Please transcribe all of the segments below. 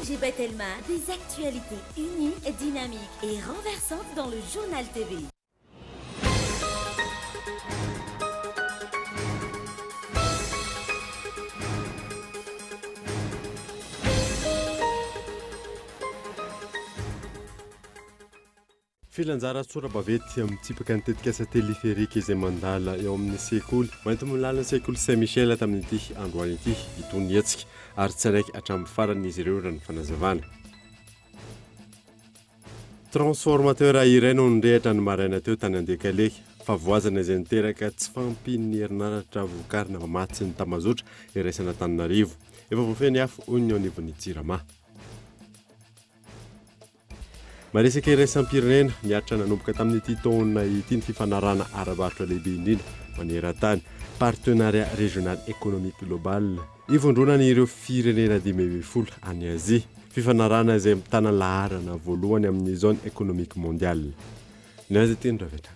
FG Telma, des actualités uniques, dynamiques et renversantes dans le journal TV. Filanjara tsorabavety mitsipaka nitetika asa téléphérique izay mandala eo amin'ny sekoly mainty milalany sekoly Saint-Michel tamin'ity androany ity itony hetsika ary tsaraiky hatramin'ny farany izy ireo raha ny fanazavana. Transformateur iray no nirehatra ny maraina teo tany Andekaleky fa voazana izay niteraka tsy fampin'ny herinaratra vokarina mamatsy ny tamazotra iraisana Antananarivo efa voafeny afo onyo anivon'ny Tsirama. Maresaka iraisam-pirenena niaritra nanomboka tamin'ity taona ity ny fifanarahana ara-barotra lehibe indrindra maneran-tany partenariat régional économique global ivondronany ireo firenena 10 any Azia fifanarahana izay mitana laharana voalohany amin'ny zone économique mondiale. Ny azy teny ravetra.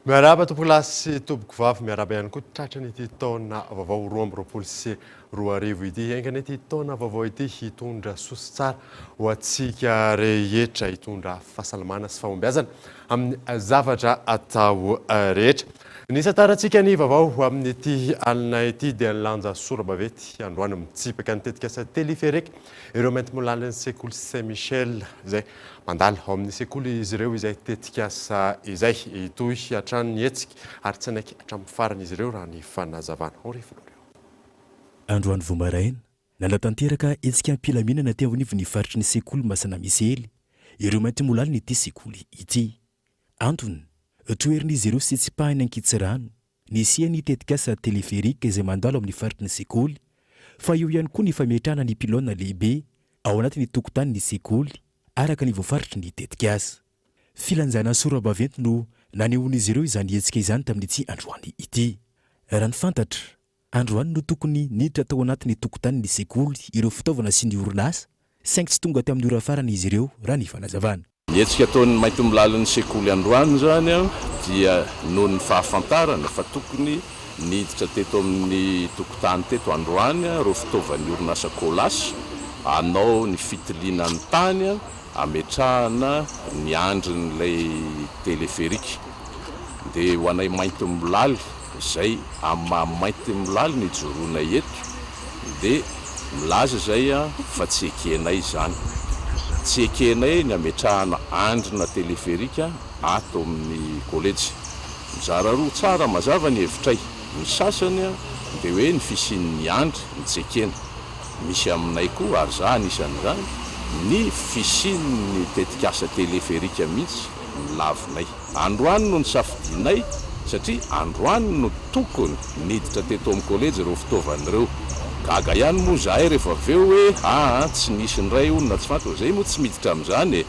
Miaraba tompolasy tomboko vavy miaraba ihany koa tratrany ity taona vaovao 2024 ity engany ity taona vaovao ity hitondra sosi tsara ho antsika rehetra hitondra fahasalamana sy fahombiazana amin'ny zavatra atao rehetra. Nisantarantsika ny vaovao amin'ity alina ity dia nilanja sorabavety androany mitsipaka nitetika asa téléphérique ireo mainty molalany sekoly Saint-Michel zay mandala ao amin'ny sekoly izy ireo izay tetika asa izay itoy hatrany hetsika ary tsanaiky hatramin'ny farany izy ireo raha ny fanazavana. Androany vomaraina nalatanteraka etsika ampilaminana teo anivon'ny faritry ny sekoly Masana Misely ireo mainty molalany ity sekoly ity. Antony toerin'izy ireo sy tsy pahiny ankitsirano nisiany tetika asa téléphérique izay mandalo amin'ny faritry ny sekoly fa io ihany koa ny fametrahana ny pilona lehibe ao anatin'ny tokotany ny sekoly araka ny voafaritry ny tetika asa. Filanjana sorabaventy no nanehoan'izy ireo izany hetsika izany tamin'ity androany ity. Raha ny fantatra androany no tokony niditra tao anatin'ny tokotany ny sekoly ireo fitaovana sy ny orinasa saingy tsy tonga tamin'ny ora farany izy ireo raha ny fanazavana. Hetsika ataon'ny mainty milalan'ny sekoly androany zany dia noho ny fahafantarana fa tokony niditra teto amin'ny tokotany teto androany reo fitaovan'ny orinasa kolasy anao ny fitiliana ny tany ametrahana ny andrin'ilay téléphérique dia ho anay mainty milaly zay amin'ny mainty milaly ny joroana eto dia milaza zay fa tsy ekenay zany. Tsy ekenay ny ametrahana andrina téléphérique ato amin'ny collège. Mizara roa tsara mazava ny hevitray. Ny sasany dia hoe ny fisian'ny andry ny tsy ekena. Misy aminay koa ary za anisan'izany ny fisian'ny tetikasa téléphérique mihitsy milavinay. Androany no nisafidinay satria androany no tokony niditra teto amin'ny collège ireo fitaovan'ireo. Gaga ihany moa zahay rehefa aveo hoe tsy nisy nyray olona tsy fantatro zay moa tsy miditra amin'izany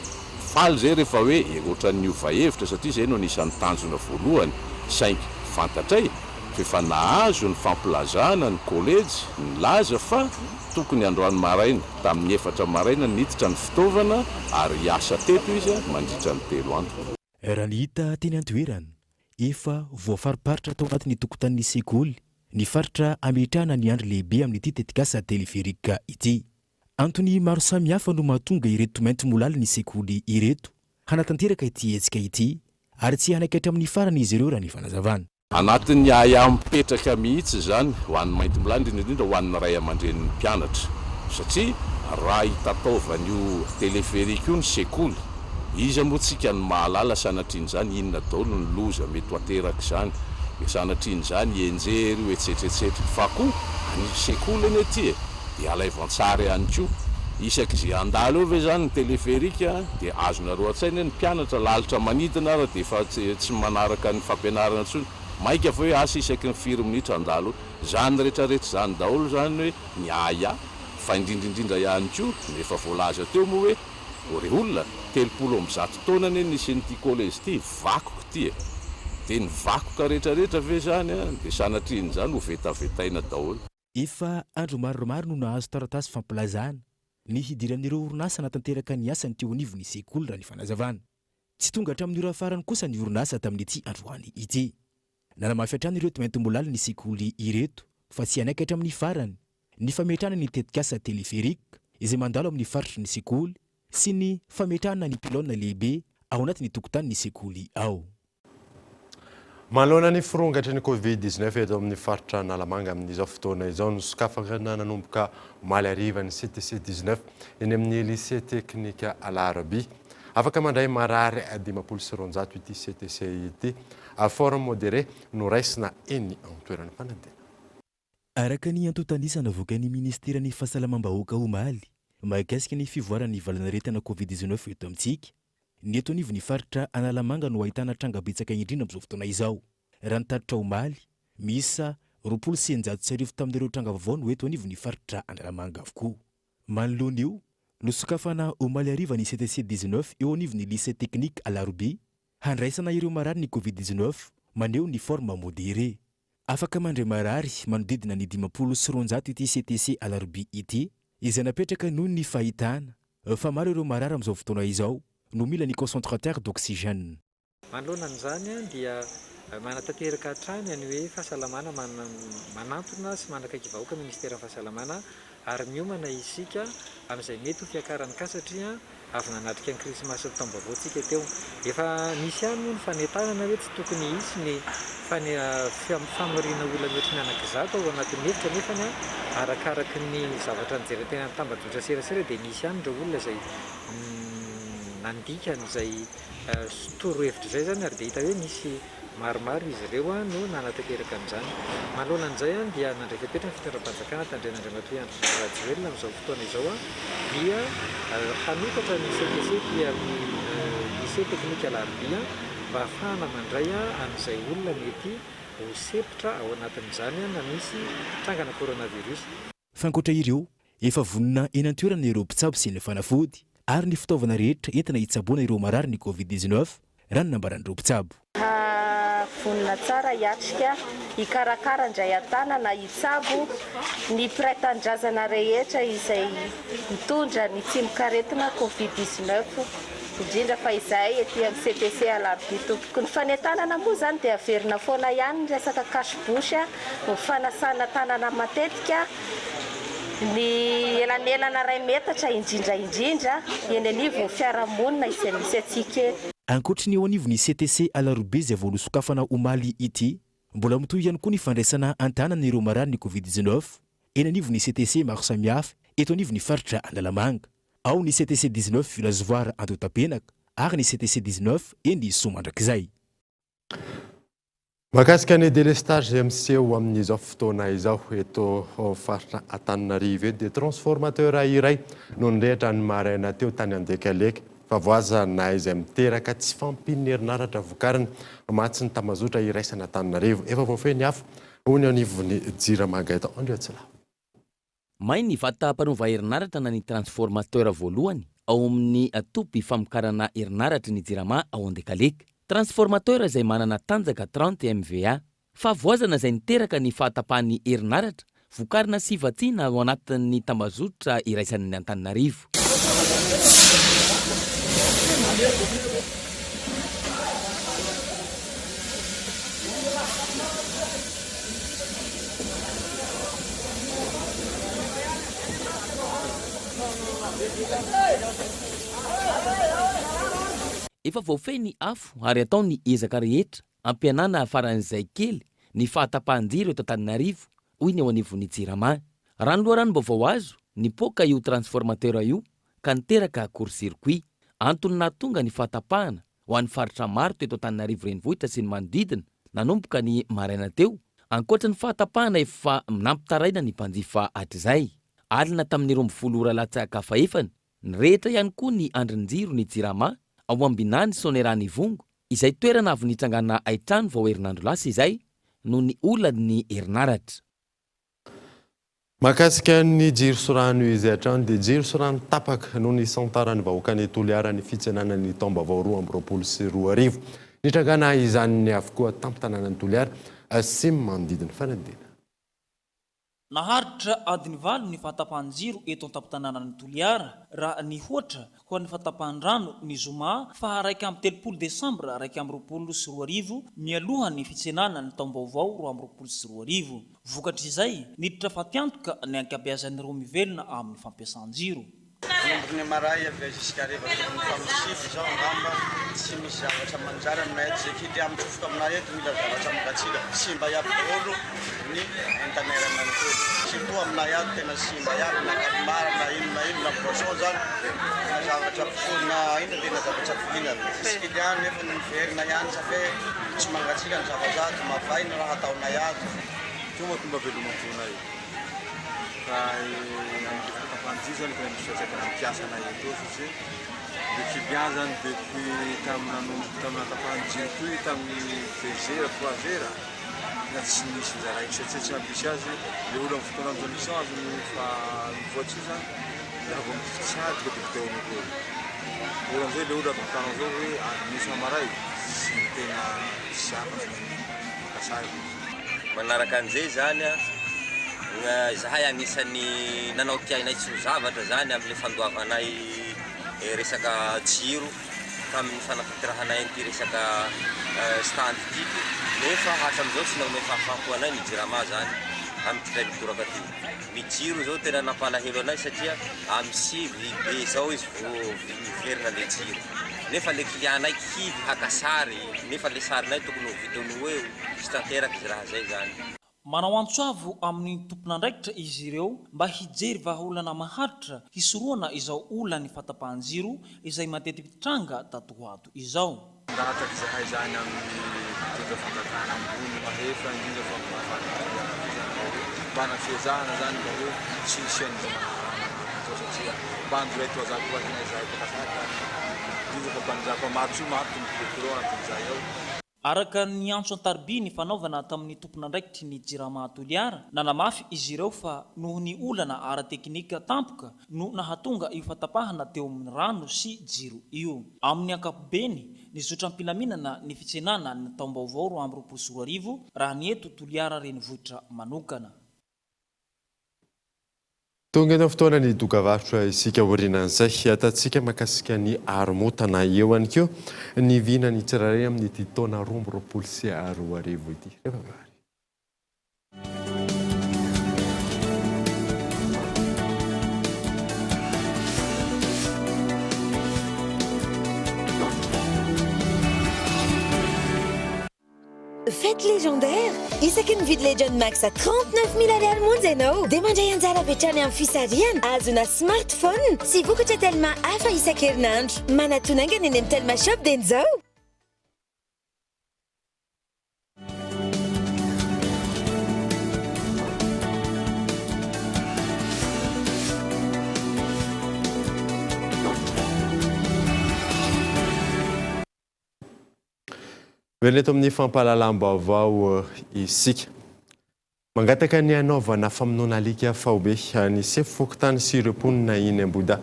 faly zay rehefa hoe ohatran'ny ova hevitra satria zay no anisan'ny tanjona voalohany saingy fantatray fefa nahazo ny fampilazana ny collège nilaza fa tokony androany maraina tamin'ny 4 maraina niditra ny fitaovana ary hiasa teto izy mandritra ny 3 andro. Raha ny hita teny antoerana efa voafariparitra tao anatin'ny tokotanin'ny sekoly ny faritra ametrahana ny andro lehibe amin'ity tetikasa téléphérique ity. Antony maro samihafa no mahatonga ireto mainty molaly ny sekoly ireto hanatanteraka ity hetsika ity ary tsy hanakatra amin'ny farany izy ireo raha ny fanazavana. Anatin'ny aya mipetraka mihitsy zany ho an'ny mainty molaly indrindra ho an'ny ray aman-dren'ny mpianatra satria raha hitataovan'io téléphérique io ny sekoly izy moa tsika ny mahalala sanatriany zany inona daholo ny loza mety ateraka zany sanatriany zany enjery hoe etsetretsetra fa koa ny sekoly eny ety dia alaivantsara ihany koa isaky izay andalo eo ve zany ny téléphérique dia azonareo an-tsaina ny mpianatra lalitra manidina raha dia efa tsy manaraka ny fampianarana intsony maika fa hoe asa isaky ny 4 minitra andalo zany rehetrarehetra zany daholo zany hoe ny aya fa indrindrindrindra ihany koa nefa voalaza teo moa hoe ore olona 30 taona ane nisy n'ity collège ity vakoka ty dia ny vakoka rehetrarehetra ve zany dia sanatriany zany ho vetavetaina daholo. Efa andro maromaro no nahazo taratasy fampilazana ny hidiran'ireo orinasa natanteraka ny asany teo anivon'ny sekoly raha ny fanazavana. Tsy tonga hatramin'ny ora farany kosa ny orinasa tamin'ny ity androany ity. Nanamafy hatrany ireo tomaintombolala ny sekoly ireto fa tsy anaiky hatramin'ny farany ny fametrahana ny tetikasa teleferika izay mandalo amin'ny faritry ny sekoly sy ny fametrahana ny pilona lehibe ao anatin'ny tokotanin'ny sekoly ao. Manoloana ny firongatra ny Covid-19 eto amin'ny faritra Analamanga amin'izao fotoana izao nosokafana nanomboka omaly hariva ny CTC-19 eny amin'ny lycée teknika Alarby. Afaka mandray marary 509 ity CTC ity. Forme modéré no raisina eny amin'ny toerana fanadina. Araka ny antotanisana avoakan'ny ministeran'ny fahasalamam-bahoaka omaly mahakasika ny fivoarany valanaretana Covid-19 eto amintsika. Ny eto anivon'ny faritra Analamanga no ahitana tranga betsaka indrindra amin'izao fotoana izao. Raha ny taritra omaly misa 909 tamin'ireo tranga vaovao no eto anivon'ny faritra Analamanga avokoa. Manoloana eo nosokafana omaly hariva ny CTC-19 eo anivon'ny lycée technique Alarby handraisana ireo marary ny Covid-19 maneho ny forme modéré. Afaka mandray marary manodidina ny 509 ity CTC Alarby ity izay napetraka noho ny fahitana fa maro ireo marary amin'izao fotoana izao no mila ny concentrateur d'oxygène. Manoloana an'izany dia manatanteraka hatrany ny hoe fahasalamana manantona sy manakaiky vahoaka ministera fahasalamana ary miomana isika amin'izay mety ho fiakaran'ny ka satria avy nanatrika ny krismasy taom-baovao tsika teo. Efa misy ihany moa ny fanentanana hoe tsy tokony hisy ny famoriana olona mety ny anankizato ao anatin'ny hevitra nefany arakaraky ny zavatra nijeritena ny tambadrotra serasera dia misy ihany ireo olona izay nandika n'izay torohevitra izay zany ary dia hita hoe misy maromaro izy ireo no nanatanteraka amin'izany. Manoloana an'izay dia nandray fepetra ny fitondram-panjakana tandren'Andriamatoa Andry Rajoelina amin'izao fotoana izao dia hanokatra ny CTC dia amin'ny lycée technique Alarby mba ahafahana mandray an'izay olona mety ho sepitra ao anatin'izany na misy trangana coronavirus. Fankoatra ireo efa vonina eny an-toerana ireo mpitsabo sy ny fanafody ary ny fitaovana rehetra entina hitsaboana ireo marary ny Covid-19 raha ny nambaran'ireo mpitsabo. Vonina tsara hiatrika hikarakara indray an-tanana hitsabo ny mpiray-tanindrazana rehetra izay mitondra ny tsimon-karetina Covid-19 indrindra fa izay ety amin'ny CTC Alarby tompoko ny fanentanana moa zany dia averina foana ihany ny resaka kasibosy ny fanasana tanana matetika ny elanelana ray metatra indrindra eny anivon'ny fiarahamonina izay misy atsika. Ankoatry ny eo anivon'ny CTC Alarby izay vao nosokafana omaly ity, mbola mitohy ihany koa ny fandraisana an-tanana ireo marary ny Covid-19 eny anivon'ny CTC maro samihafa eto anivon'ny faritra Analamanga. Ao ny CTC-19 Vilazovoara Antotapenaka ary ny CTC-19 eny Somandrakizay. Mahakasika ny délestage izay miseho amin'izao fotoana izao eto faritra Antananarivo eto dia transformateur iray no nirehitra ny maraina teo tany Andekaleka fa voazana izay miteraka tsy fampin'ny herinaratra vokariny matsy ny tamazotra iraisana Antananarivo efa voafeny hafa hoy anivon'ny Jiramaga eto Andrea Tsila. May ny vata-panova herinaratra na ny transformateur voalohany ao amin'ny atopy famokarana herinaratra ny Jirama ao Andekaleka. Transformateur izay manana tanjaka 30 MVA fa voazana izay niteraka ny fahatapahany herinaratra vokarina sy vatsiana ao anatin'ny tambazotra iraisan'ny Antananarivo. Efa voafeny afo ary atao ny ezaka rehetra ampianana afaran'izay kely ny fahatapahan-jiro eto Antananarivo hoy ny ao anivon'ny Jirama. Raha ny loharan'ny-baovao azo nipoaka io transformateur io ka niteraka court-circuit antony nahatonga ny fahatapahana ho an'ny faritra maro teto Antananarivo renivohitra sy ny manodidina nanomboka ny maraina teo. Ankoatra ny fahatapahana efa nampitaraina ny mpanjifa hatr'izay. Alina tamin'ny 12 ora latsaka fahefany ny rehetra ihany koa ny andrin-jiro ny Jirama ao ambinany Sonerany Vongo izay toerana avy nitrangana aitrano vao herinandro lasa izay no ny olan'ny herinaratra. Mahakasika ny jiro sorano izay hatrany dia jiro sorano tapaka noho ny santarany vahoaka ny Toliara ny fitsenanan'ny taom-baovao 2024. Nitrangana izany avokoa tamin'ny tanànan'ny Toliara sy manodidina fanadina. Naharitra adiny valo ny fahatapahan-jiro eto an-tampon-tanànan'ny Toliara raha nihoatra ho an'ny fahatapahan-drano ny zoma fa 1 Desambra 2024 mialoha ny fitsenana ny taom-baovao 2024. Vokatr' izay niditra fatiantoka ny ankabeazan'ireo mivelona amin'ny fampiasan-jiro. Nombrony maray avy jusqu'à reva famisidy zao angamba tsy misy zavatra manjary aminay eto zay kity amin'ny tsofoka aminay eto mila zavatra mangatsika simba iaby daholo ny internerana ny tolo surtout aminay ato tena simba iaby na kalimara na ino na poisson zany na zavatra na ino tena zavatra fihinana sikiliany nefa ny miverina ihany safe tsy mangatsika ny zavazato mavay ny raha ataonay ato tonga tonga velomantonay Fanzizany kana misy fiatsakana mpiasana eto satria depuis bien zany depuis tamina tapahan-jiro toy tamin'ny 2 heures 3 heures na tsy misy zaraiko satria tsy mampisy azy le olo amin'ny fotoana amin'izao misy azy fa mivoatry io zany raha vao mifitsady dia teo amin'olo olo am'izay le olo atamtanao zao hoe misy amaray sy tena sy afa makasary manaraka an'izay zany zahay anisany nanao tiainay tsy ho zavatra zany amin'ny fandoavanay resaka jiro tamin'ny fanafitirahanay an'ity resaka stand tiky nefa hatram'izao tsy naome fahafahako anay ny jirama zany amin'ny tray midoraka ty ny jiro zao tena nampalahelo anay satria amin'ny sivy be zao izy miverina le jiro nefa le clientanay kivy hakasary nefa le sarinay tokony ho vitony hoe sy tanteraky izy raha zay zany. Manao antsoavo amin'ny tompon'andraikitra izy ireo mba hijery vahaolana maharitra hisoroana izao olany fahatapahan-jiro izay matetiky tranga tato ho ato izao. Ndataky zahay zany amin'ny tonga fanjakana ambony mahefa indrindra fa mbana fiezahana zany mba hoe tsy isian'izao satria mba andoreto azako azinay zahay pakasaka indrindra fa mbanizako amatso maty ny procureur antin'izay ao. Araka ny antso an-tarby ny fanaovana tamin'ny tompon'andraikitry ny jirama Toliara nanamafy izy ireo fa noho ny olana ara-teknika tampoka no nahatonga io fatapahana teo amin'ny rano sy jiro io. Amin'ny ankapobeny ny zotram-pilaminana ny fitsenana ny taom-baovao 2024 raha ny eto Toliara renivohitra manokana. Tonga ny fotoana ny dokavarotra isika orinan'izay atantsika makasika ny aromotana eo ihany koa ny vina ny tsirairay amin'ny ity taona 2024 ity. Fête légendaire! Isaky ny vidy Legend Max 39 000 ariary monja ianao. Dia mandray anjara hatrany amin'ny fisariana, azona smartphone sy vokatra Telma hafa isan-kerinandro. Manatonanga ny eny amin'ny Telma Shop dia izao. Veneto amin'ny fampahalalam-baovao isika. Mangataka ny anaovana famonoana alika faobe ny sefokotany sy ireo mponina iny Amboda.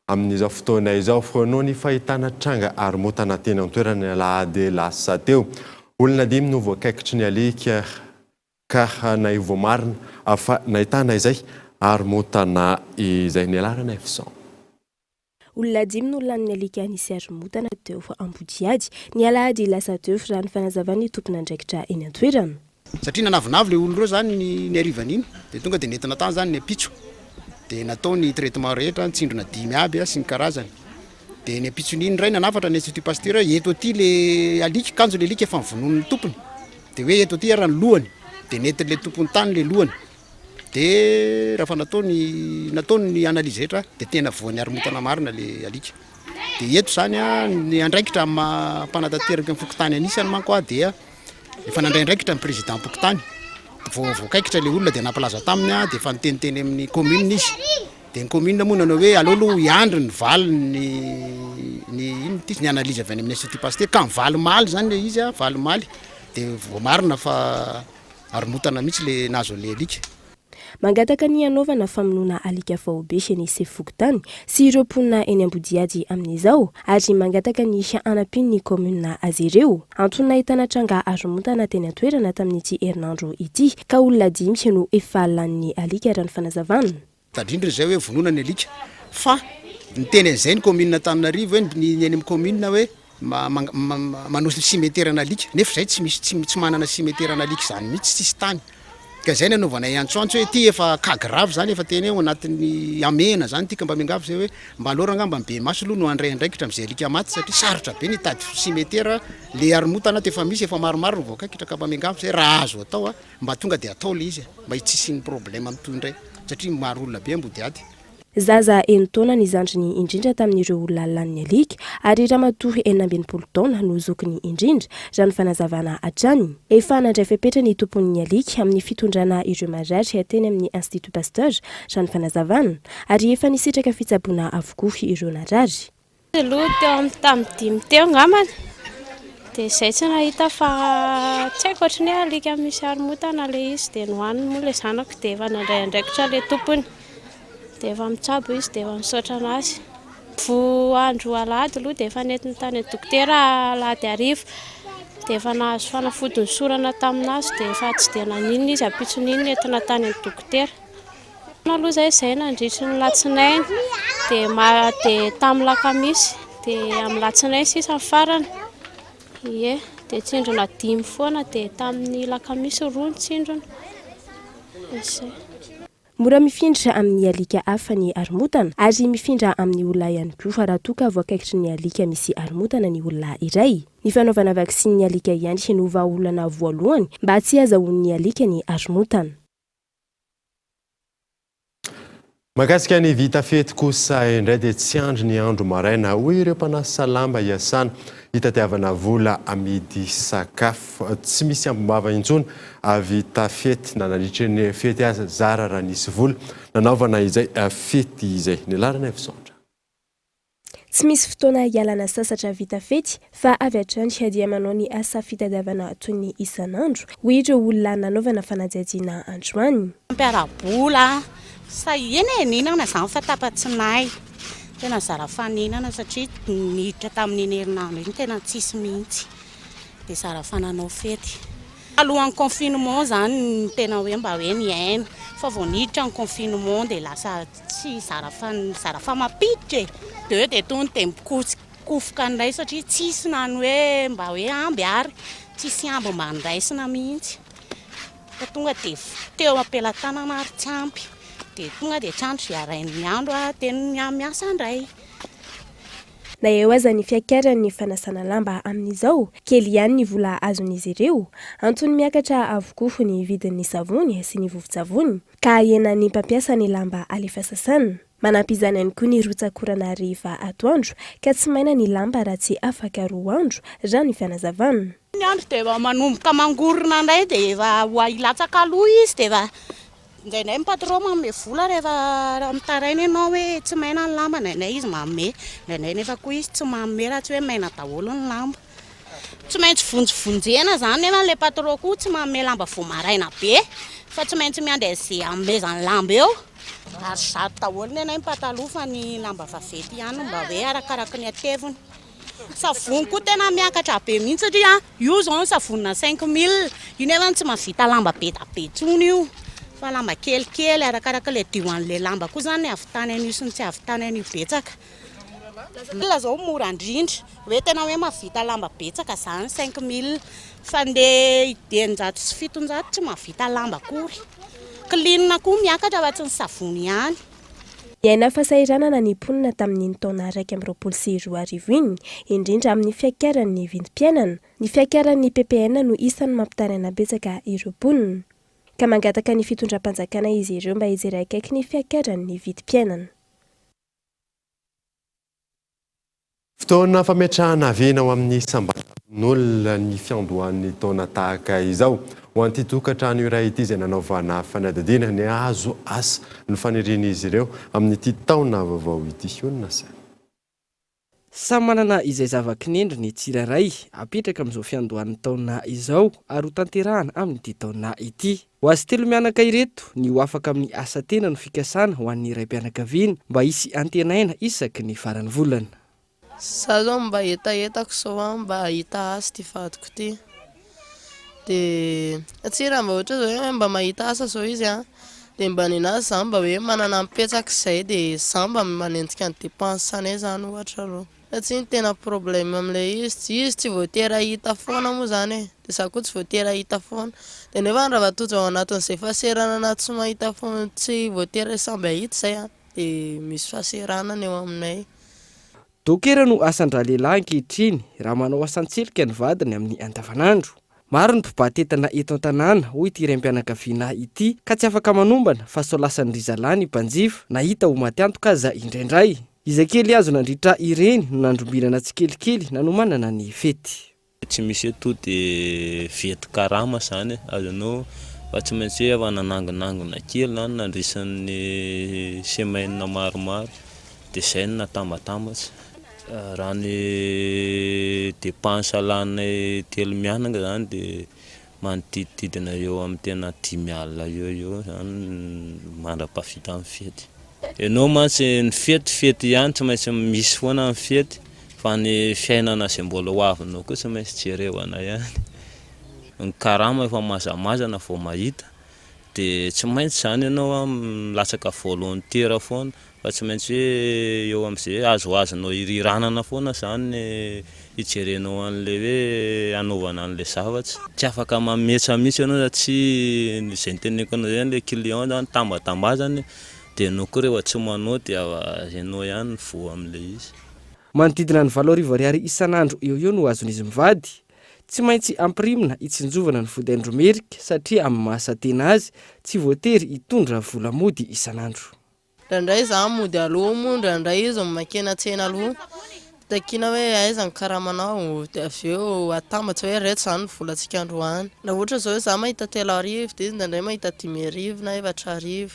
Amin'izao fotoana izao noho ny fahitana tranga aromotana teny an-toerana Alahady lasa teo. Olona 5 no voakaikitry ny alika ka naivomarina afa nahitana izay aromotana izay nialarana Efson. Olona 5 no lan'ny alika nisy aromotana teo Ambodiady ny Alahady lasa teo raha ny fanazavany tompon'andraikitra eny an-toerana. Satria nanavinavy le olona reo zany ny arivany iny dia tonga dia nentina tany zany ny apitso dia natao ny traitement rehetra tsindrona 5 aby sy ny karazany dia ny apitsony iny ray nanafatra ny institut Pasteur eto aty le alika kanjo le alika efa mivonono ny tompony dia hoe eto aty ara ny lohany dia nety le tompony tany le lohany dia raha fa nataony ny analyse rehetra dia tena voany aromotana marina le alika dia eto zany ny andraikitra amin'ny mpanatanteraka amin'ny fokotany anisany manko dia efa nandraindraikitra ny président pokotany voakaikitra le olona dia nampalaza taminy dia efa niteniteny amin'ny commune izy dia ny commune moa nanao hoe alolo hiandry ny valy ny analyse avy any amin'ny institut Pasteur ka mivaly maly zany le izy valy maly dia voamarina fa aromotana mihitsy le nazo le alika. mangataka ny anaovana famonoana alika vaobe ny Sefokotany sy ireo mponina eny Ambodiady amin'izao ary mangataka ny anapiny ny komuna azy ireo. Antonona ahitana tranga haromontana teny an-toerana tamin'ity herinandro ity ka olona 5 no efa lanin'ny alika raha ny fanazavana. Tadrindry zay hoe vonoana ny alika fa ny teny an'izay ny komuna Antananarivo ny eny amin'ny komuna hoe manosy simeterana alika nefa zay tsy manana simeterana alika zany mihitsy tsisy tany ka zay ny anaovana antsoantso hoe ty efa kagrave zany efa teny eo anatin'ny amena zany tika mba miangavy zay hoe mba aloranga mba be maso aloha no andraindraikitra am'izay alika maty satria sarotra be ny tady simetera le haromontana efa misy efa maromaro no voakaikitra ka mba miangavy zay raha azo atao mba tonga de atao le izy mba tsisy ny problème am'toindray satria maro olona be Ambodiady. Zaza 1 taona ny zandriny indrindra tamin'ireo olona lanin'ny alika ary ramatoa 12 taona no zokiny indrindra raha ny fanazavana hatrany. Efa nandray fepetra ny tompon'ny alika amin'ny fitondrana ireo marary teny amin'ny Institut Pasteur raha ny fanazavana ary efa nisitraka fitsaboana avokoa ireo narary. Aloha teo tamin'ny 5 teo ngamana dia izay tsy nahita fa tsy haiko ohatran'ny hoe alika misy haromontana le izy dia nohaniny moa le zanako dia efa nandray andraikitra le tompony. Dia efa mitsabo izy dia efa misaotra anazy. Andro alahady aloha dia efa nentiny tany dokotera alahady hariva dia efa nahazo fanafody sorana taminazy dia efa tsy dia naninona izy ampitson'iny nentina tany dokotera. Aloha zay nandritry ny latsinainy dia tamin'ny lakamisy dia amin'ny latsinainy sisa farany. Ie, dia tsindrona 5 foana dia tamin'ny lakamisy 2 ny tsindrona. Mora mifindra amin'ny alika hafa ny haromontana ary mifindra amin'ny olona ihany koa raha toa ka voakaikitry ny alika misy haromontana ny olona iray. Ny fanaovana vaksiny ny alika ihany no vahaolana voalohany mba tsy azahoan'ny alika ny haromontana. Mahakasika ny vita fety kosa indray dia tsy andro ny andro maraina hoy ireo mpanasa lamba iasana hitatiavana vola amidy sakafo tsy misy ambom-bava intsony vita fety na nandritra ny fety aza zara raha nisy vola nanaovana izay fety izay ny larana efisaontra. Tsy misy fotoana ialana sasatra vita fety fa avy hatrany dia manao ny asa fitadiavana toy ny isan'andro hoy ireo olona nanaovana fanajajiana androany. Mpiarabola sa eny ninana zany fa tapatsinay tena zara faninana satria niditra tamin'ny herinandro iny tena tsisy mihitsy dia zara fananao fety alohan'ny confinement zany tena hoe mba hoe niaina fa vao niditra ny confinement dia lasa tsy zara famapiditra dia tony dia mikofoka ndray satria tsisy nany hoe mba hoe amby ary tsisy amby mba ndraisina mihitsy ka tonga dia teo ampelantanana ary tsy ampy dia tonga dia trandro iarain'ny andro teny miasa indray. Na eo aza ny fiakaran'ny fanasana lamba amin'izao kely ihany ny vola azon'izy ireo antony miakatra avokoa ny vidin'ny savony sy ny vovon-tsavony ka hena ny mpampiasa ny lamba alefa sasana. Manampy izany ihany koa ny rotsakorana rehefa atoandro ka tsy maina ny lamba raha tsy afaka 2 andro raha ny fanazavana. Ny andro dia efa manomboka mangorona indray dia efa ilatsaka aloha izy dia efa indraindray ny patron manome vola rehefa mitaraina ianao hoe tsy maina ny lamba indraindray izy manome indraindray nefa koa izy tsy manome raha tsy hoe maina daholo ny lamba. Tsy maintsy vonjevonjena zany nefa le patron koa tsy manome lamba vao maraina be fa tsy maintsy miandeha izay amezany lamba eo ary zato daholo nenay ny pataloha fa ny lamba vavety ihany mba hoe arakaraka ny ateviny. Savony koa tena miakatra be mihitsy satria io zao savonina 5000 io nefa tsy mahavita lamba be da be tsony io fa lamba kelikely arakaraka le dioan'le lamba koa zany avitany an'io sy tsy avitany an'io betsaka. Ila zao mora indrindra hoe tena hoe mahavita lamba betsaka zany 5000 fa nde 200 sy 700 tsy mahavita lamba akory. Clean koa miakatra fa tsy ny savony ihany. Iaina fahasahiranana ny mponina tamin'ny taona 2024 iny indrindra amin'ny fiakaran'ny vindim-piainana. Ny fiakaran'ny PPN no isan'ny mampitaraina betsaka ireo mponina ka mangataka ny fitondram-panjakana izy ireo mba hijery akaiky ny fiakaran'ny vidim-piainana. Fotoana fametrahana vena ao amin'ny samban'olona ny fiandohan'ny taona tahaka izao ho an'ity tokantrano iray ity izay nanaovana fanadihadiana ny azo asa ny fanirian'izy ireo amin'ity taona vaovao ity. Onona saina. Samy manana izay zava-kinendry ny tsirairay apetraka amin'izao fiandohan'ny taona izao ary ho tanterahana amin'ity taona ity. Ho azy telo mianaka ireto ny ho afaka amin'ny asa tena no fikasana ho an'ny iray mpianakaviana mba hisy antenaina isaky ny faran'ny volana. Za zao mba etaetako sao mba hita asa ty fadiko ty. De atsy raha mba ohatra zao hoe mba mahita asa zao izy de mba ninazy za mba hoe manana mipetsaka izay de za mba manenjika ny dépense anay zany ohatra aloha. Tsy ny tena problème amin'ilay izy tsy voatera hita foana moa zany de za koa tsy voatera hita foana de nefa raha tojo ao anatin'izay fahaseranana tsy mahita foana tsy voatera samby ahita zay de misy fahaseranana eo aminay. Dokera no asan-dralehilahy ankehitriny raha manao asan-tselika ny vadiny amin'ny andavanandro. Maro ny mpibatetana eto an-tanàna hoy ity raim-pianakaviana ity ka tsy afaka manombana fa sao lasan'ny rizalahy ny mpanjifa na hita ho maty antoka aza indraindray. Izay kely azo nandritra ireny no nandrombirana tsikelikely nanomanana ny fety. Tsy misy eto de fety karama zany azonao fa tsy maintsy hoe nanangonangona kely na nandrisan'ny semaine maromaro de zay no natambatambatsy. Raha ny dépense alanay telo mianaka zany de manodidididina eo amin'ny tena 10 alina eo zany mandra-pafita amin'ny fety. Enao mantsy ny fety ihany tsy maintsy misy foana amin'ny fety fa ny fiainana izay mbola ho avinao koa tsy maintsy jerevana ihany. Ny karama efa mazamazana vao mahita de tsy maintsy zany ianao milatsaka volontaire foana fa tsy maintsy hoe eo amin'izay azoazonao iriranana foana zany hijerenao an'ilay hoe anaovana an'ilay zavatsy. Tsy afaka mametsa mihitsy ianao tsy izay teneniko anao zany le client zany tambatambazany de no koa rehefa tsy manao de ianao ihany ny voa amin'ilay izy. Manodidina ny 7 ariary isan'andro eo no azon'izy mivady. Tsy maintsy ampirimina hitsinjovana ny vody andromerika satria amin'ny mahasatena azy tsy voatery hitondra vola mody isan'andro. Ndraindray za mody aloha moa ndraindray izy makena tsena aloha takina hoe aiza ny karamanao de aveo atambatsy hoe reto zany volantsika androany. Na ohatra zao za mahita 3 arivo de izy ndraindray mahita 10 arivo na 4 arivo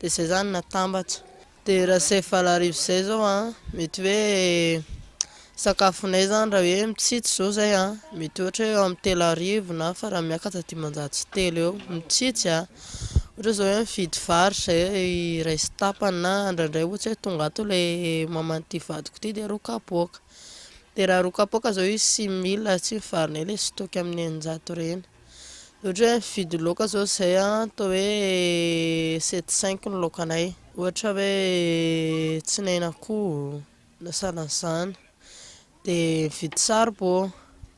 de zay zany natambatsy. De raha zay 7 arivo zay zao mety hoe sakafonay zany raha hoe mitsitsy zao zay mety ohatra hoe amin'ny 3 arivo na fa raha miakatra 503 eo mitsitsy ohatra zao hoe mividy vary zay ray sy tapany na ndraindray ohatra hoe tonga ato le mamanty vadiko ty de rokapoka. De raha rokapoka zao izy 6000 tsy varinay le stock amin'ny 900 reny. Ohatra hoe mividy laoka zao zay atao hoe 7-5 ny laokanay. Ohatra hoe tsinain'akoho na salan'izany. De mividy saribô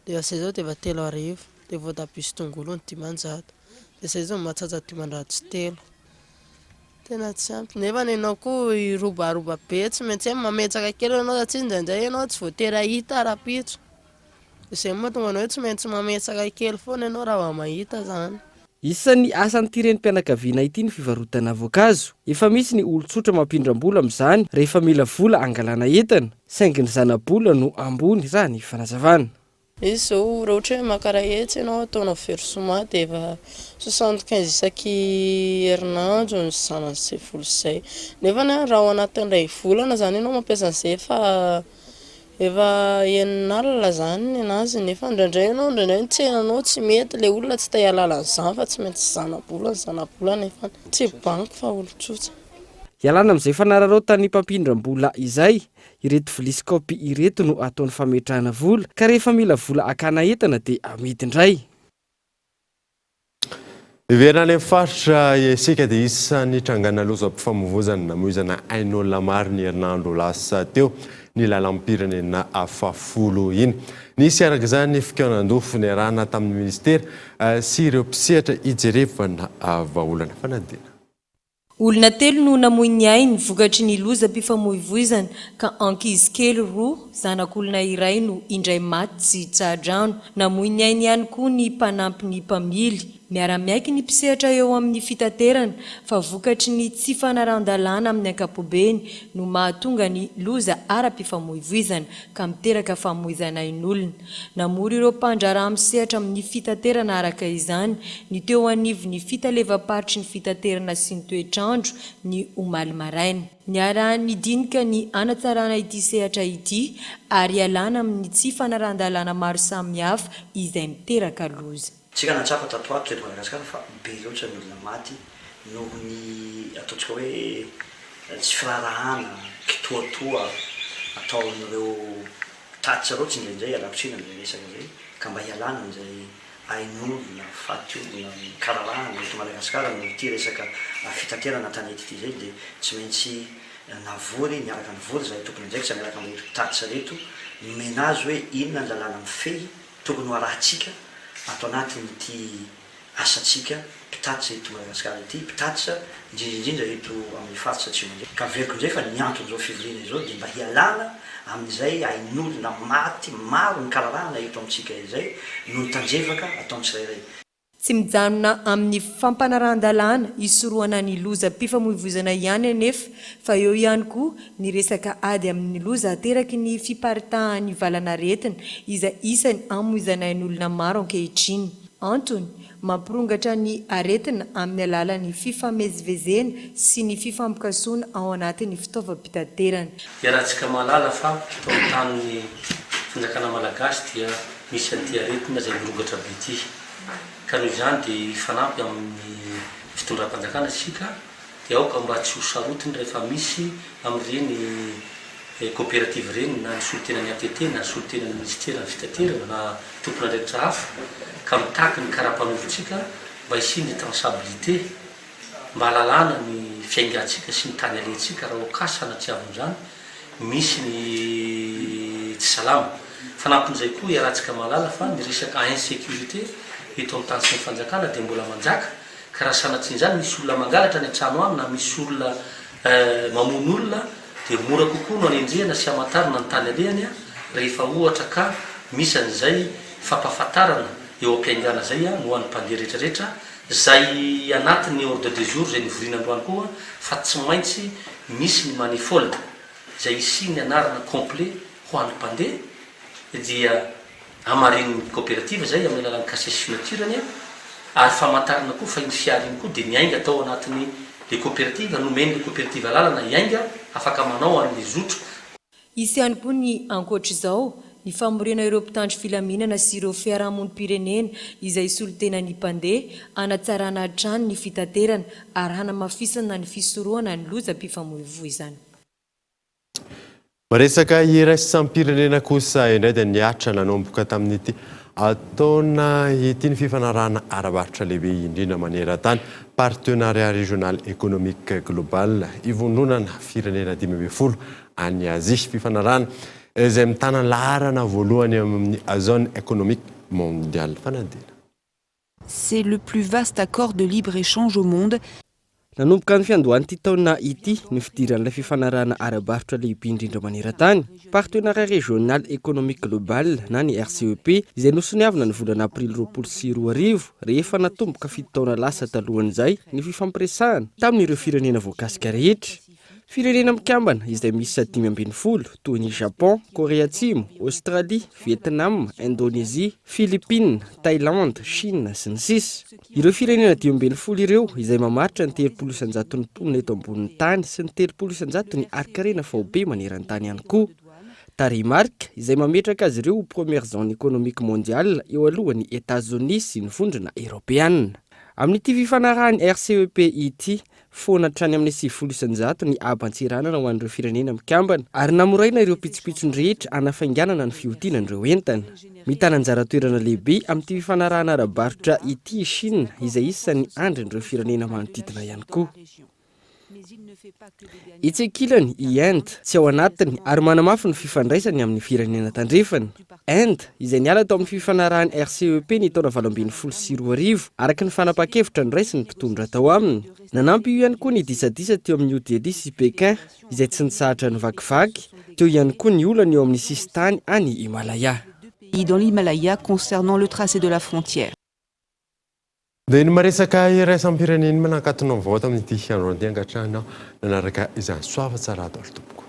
de zay zao de 3 arivo de voatabia sy tongolo ny 500 de zay zao mahatsatsa 503. Tena tsy ampy nefa nenao koa irobaroba be tsy maintsy mametsaka kely ianao satria ndraindray ianao tsy voatera hita rapitso. Izay mahatonga anao tsy maintsy mametsaka kely foana ianao raha mahita zany. Isan'ny asan'ity renim-pianakaviana ity ny fivarotana voankazo. Efa misy ny olon-tsotra mampindram-bola amin'izany rehefa mila vola angalana entana saingy ny zana-bola no ambony raha ny fanazavana. Izy zao raha ohatra hoe makara hetsy ianao ataonao versement de efa 75 isaky herinandro ny zanan'izay vola izay. Nefa raha ao anatin'ilay volana zany ianao mampiasa an'izay efa enin'alina zany ny anazy nefa ndraindray ianao ndraindray tsenanao tsy mety le olona tsy tay halala an'izany fa tsy maintsy zana-bola nefa tsy banky fa olon-tsotra. Ialana amin'izay fanararaotany mpampindram-bola izay ireto vilisikaopy ireto no ataon'ny fametrahana vola ka rehefa mila vola akana entana dia amidy indray. Iverana amin'ny faritra isika dia isan'ny trangana lozam-pifamoivoizana namoizana ain'olona maro ny herinandro lasa teo ny lalam-pirenena afafolo iny. Nisy araka izany fikaonan-dofo ny arahana tamin'ny ministera sy ireo mpisehatra hijerevana vahaolana fanadina. Olona 3 no namoy ny ainy vokatry ny lozam-pifamoivoizana ka ankizy kely 2 zanak'olona iray no indray maty sy tsadrano. Namoy ny ainy ihany koa ny mpanampy ny mpamily miara-miaiky ny mpisehatra eo amin'ny fitaterana fa vokatry ny tsy fanaran-dalàna amin'ny ankapobeny no mahatonga ny loza ara-pifamoivoizana ka miteraka famoizana ain'olona. Namory ireo mpandraraha misehatra amin'ny fitaterana araka izany ny teo anivon'ny fitalevam-paritry ny fitaterana sy ny toetrandro ny omaly maraina. Niarahany dinika ny anatsarana ity sehatra ity ary alana amin'ny tsy fanaran-dalàna maro samihafa izay miteraka loza. Tsika natsapa tato ato eto Madagasikara fa be loatra ny olona maty noho ny ataontsika hoe tsy firarahana kitoatoa ataon'ireo tatitra reo tsy indraindray alapitrina amin'izay resaka izay ka mba hialana amin'izay ain'olona faty olona mikararahana eto Madagasikara no ity resaka fitaterana tanety ity zay dia tsy maintsy navory miaraka nivory zay tokony indraikitra miaraka amin'reto tatitra reto menazy hoe inona ny lalàna mifehy tokony ho arahantsika atao anatin'ity asatsika mpitatitra eto Madagasikara ity mpitatitra indrindrindrindra eto amin'ny faritra atsimo indray ka veriko indray fa ny antony zao fivoriana izao dia mba hialana amin'izay ain'olona maty maro ny kararahana eto amintsika izay no tanjevaka ataony tsirairay. Tsy mijanona amin'ny fampanarahan-dalàna isoroana ny loza mpifamoivoizana ihany anefa fa eo ihany koa ny resaka ady amin'ny loza ateraky ny fiparitahan'ny valanaretina izay isany amoizana ain'olona maro ankehitriny. Antony mampirongatra ny aretina amin'ny alalan'ny fifamezivezena sy ny fifampikasoana ao anatin'ny fitaovam-pitaterana. Iarahantsika malala fa tao amin'ny tanin'ny fanjakana malagasy dia misy an'ity aretina izay mirongatra be ity. Ka noho izany dia fanampy amin'ny fitondram-panjakana sika dia aoka mba tsy ho sarotiny rehefa misy amin'ireny coopérative reny na ny solontenany ATT na ny solontenany ministera ny fitaterana na tompona andraikitra hafa ka mitaky ny karapanofitsika mba hisiny transabilité mba halalana ny fiaingantsika sy ny tany alentsika raha okasana tsy avon'izany misy ny tsy salama. Fanampin'izay koa iarahantsika malala fa ny resaka insécurité eto amin'ny tany sy ny fanjakana dia mbola manjaka ka raha sanatsiny izany misy olona mangalatra ny an-trano any na misy olona mamono olona dia mora kokoa no anendrehana sy hamantarana ny tany alehany rehefa ohatra ka misy an'izay fampahafantarana eo am-piaingana zay no ho an'ny mpandeha rehetrarehetra zay anatin'ny ordre de jour zay nivoriana androany koa fa tsy maintsy misy ny manifolde zay isy ny anarana complet ho an'ny mpandeha dia amaren'ny coopérative zay amin'ny alalan'ny casier signaturany ary famantarana koa fa iny fiara iny koa dia miainga atao anatin'ny le coopérative nomeny le coopérative lalana hiainga afaka manao amin'ny zotra. Isy ihany koa ny ankoatr'izao ny famorena ireo mpitandro filaminana sy ireo fiarahamonim-pirenena izay solontenan'ny mpandeha anatsarana hatrany ny fitaterana ary hanamafisana ny fisorohana ny loza mpifamoivoizana. Maresaka iraisam-pirenena kosa indray dia niatra nanomboka tamin'ity ataona ity ny fifanarahana ara-barotra lehibe indrindra maneran-tany partenariat régional économique global ivondronana firenena 12 any Azia fifanarahana izay mitana laharana voalohany amin'ny zone économique mondiale. Fanadina. C'est le plus vaste accord de libre-échange au monde. Nanomboka ny fiandohan'ity taona ity ny fidiran'ilay fifanarahana ara-barotra lehibe indrindra maneran-tany partenariat régional économique global na ny RCEP izay nosoniavina ny volana aprily 2024 rehefa natomboka 7 taona lasa talohan'izay ny fifampiresahana tamin'ireo firenena voakasika rehetra. Firenena mikambana izay misy 5 toy ny Japon, Korea Atsimo, Australie, Vietnam, Indonésie, Philippines, Thaïlande, Chine sy ny sisa. Ireo firenena 12 ireo izay mamaritra ny 30 isanjaton'ny mponina eto ambonin'ny tany sy ny 30 isanjaton'ny arkarena faobe maneran-tany ihany koa. Tarehimarika izay mametraka azy ireo première zone économique mondiale eo alohan'ny États-Unis sy ny vondrona Européenne. Amin'ity fifanarahany RCEP ity foana hatrany amin'ny 70 isanjato ny abantsiranana ho an'ireo firenena mikambana ary namoraina ireo pitsopitsony rehetra anafainganana ny fihotinan'ireo entana. Mitana anjara toerana lehibe amin'ity fifanarahana ara-barotra ity Chine izay isan'ny andrin'ireo firenena manodidina ihany koa. Itsekilany i Inde tsy ao anatiny ary manamafy ny fifandraisany amin'ny firenena tandrefana. Inde izay niala tao amin'ny fifanarahany RCEP ny taona 2024 araka ny fanapa-kevitra ny raisiny mpitondra tao aminy. Nanampy io ihany koa ny disadisa teo amin'ny New Delhi sy Pékin izay tsy nitsahatra ny vakivaky, teo ihany koa ny olana eo amin'ny Sistany any Himalaya. Dans l'Himalaya concernant le tracé de la frontière. dia ny maresaka iraisam-pireneny manankatonao ny vaoata amin'ity andro anty angatrahana nanaraka izany soava tsara ato ary tompoko.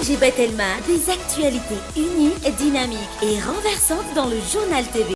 JB Telma, des actualités uniques, dynamiques et renversantes dans le journal TV.